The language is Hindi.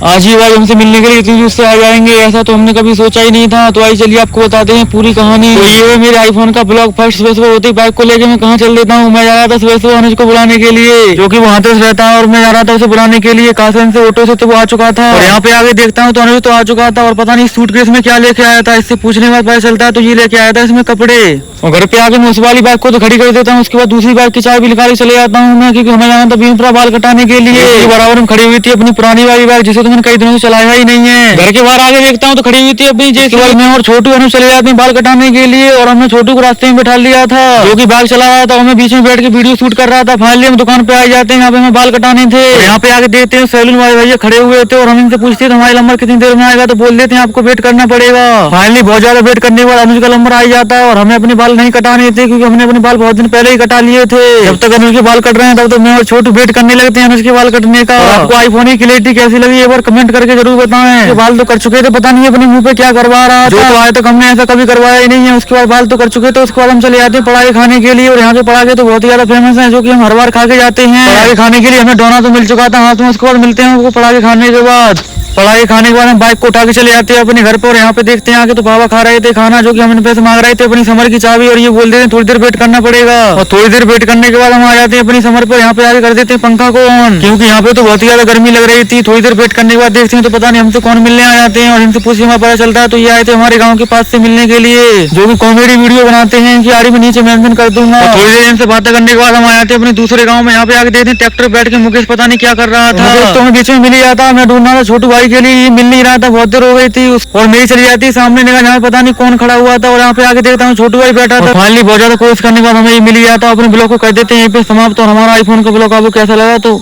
आज ही भाई हमसे मिलने के लिए इतनी दूर से आ जाएंगे, ऐसा तो हमने कभी सोचा ही नहीं था। तो आई चलिए आपको बताते हैं पूरी कहानी। तो ये मेरे आईफोन का ब्लॉग। फर्स्ट सुबह सुबह होती बाइक को लेकर मैं कहाँ चल देता हूँ। मैं जा रहा था सुबह सुबह अनुज को बुलाने के लिए, जो कि वहाँ तो रहता है, और मैं जा रहा था उसे बुलाने के लिए कासन से ऑटो से। तो वो आ चुका था और यहाँ पे आगे देखता हूँ तो अनुज तो आ चुका था, और पता नहीं सूटकेस में क्या लेके आया था। इससे पूछने के बाद पता चलता है तो ये लेके आया था इसमें कपड़े। और घर पे आके मैं उस वाली बाइक को तो खड़ी कर देता हूँ। उसके बाद दूसरी बाइक की चाबी भी निकाल चले जाता हूँ मैं, क्योंकि हमें जाना था भीमपुरा बाल कटाने के लिए। बराबर में खड़ी हुई थी अपनी पुरानी वाली बाइक, जिसे तो मैंने कई दिनों से चलाया ही नहीं है। घर के बाहर आगे देखता हूँ तो खड़ी हुई थी अपनी जैसे मैं और छोटू अनुज चले जाते हैं बाल कटाने के लिए। और हमने छोटू को रास्ते में बैठा लिया था, जो कि बाइक चला रहा था, और मैं बीच में बैठ के वीडियो शूट कर रहा था। फाइनली हम दुकान पे आ जाते हैं, यहाँ पे हमें बाल कटाने थे। यहाँ पे आगे देखते हैं सैलून वाले भैया खड़े हुए थे, और हम इनसे पूछते थे हमारा नंबर कितनी देर में आएगा, तो बोल देते हैं आपको वेट करना पड़ेगा। फाइनली बहुत ज्यादा वेट करने के बाद अनुज का नंबर आ जाता है, और हमें अपने बाल नहीं कटाने थे, क्योंकि हमने अपने बाल बहुत दिन पहले ही कटा लिए थे। जब तक अनुज के बाल कट रहे हैं तब तक मैं और छोटू वेट करने लगते हैं अनुज के बाल कटने का। आपको आईफोन की क्लैरिटी कैसी लगी एक बार कमेंट करके जरूर बताएं। बाल तो कर चुके थे, पता नहीं अपने मुंह पे क्या करवा रहा था। जो तो आए तक हमने ऐसा कभी करवाया ही नहीं है। उसके बाद बाल तो कर चुके थे, उसके बाद हम चले जाते हैं पढ़ाई खाने के लिए। और यहाँ के पढ़ाई तो बहुत ही ज्यादा फेमस है, जो कि हम हर बार खा के जाते हैं। पढ़ाई खाने के लिए हमें डोना तो मिल चुका था हाथ में। उसके बाद मिलते हैं पढ़ाई खाने के बाद। पढ़ाई खाने के बाद हम बाइक को उठा के चले जाते हैं अपने घर पर। और यहाँ पे देखते हैं आके तो बाबा खा रहे थे खाना, जो कि हम पैसे मांग रहे थे अपनी समर की चाबी, और ये बोल देते हैं थोड़ी देर वेट करना पड़ेगा। और थोड़ी देर वेट करने के बाद हम आ जाते हैं अपनी समर पर। यहाँ पे आके कर देते हैं पंखा को ऑन, क्योंकि यहाँ पे तो बहुत ही ज्यादा गर्मी लग रही थी। थोड़ी देर वेट करने के बाद देखते हैं तो पता नहीं हमसे कौन मिलने आ जाते हैं, और इनसे पूछ हमें पता चलता है तो ये आए थे हमारे गाँव के पास से मिलने के लिए, जो की कॉमेडी वीडियो बनाते हैं। इनकी आड़ी में नीचे मेंशन कर दूंगा। थोड़ी देर इनसे बातें करने के बाद हम आ जाते हैं अपने दूसरे गाँव में। यहाँ पे आके देखते हैं ट्रैक्टर बैठ के मुकेश पता नहीं क्या कर रहा था, तो हमें बीच में मिल जाता। मैं ढूंढना था छोटू भाई के लिए, मिल नहीं रहा था, बहुत देर हो गई थी। और मेरी चली जाती सामने निगाह, यहाँ पता नहीं कौन खड़ा हुआ था, और यहाँ पे आके देखता हूँ छोटू भाई बैठा था। फाइनली बहुत ज्यादा कोशिश करने के बाद हमें मिल गया था। अपने ब्लॉग को कर देते हैं यहीं पे समाप्त। और हमारा आईफोन का ब्लॉग आपको कैसा लगा तो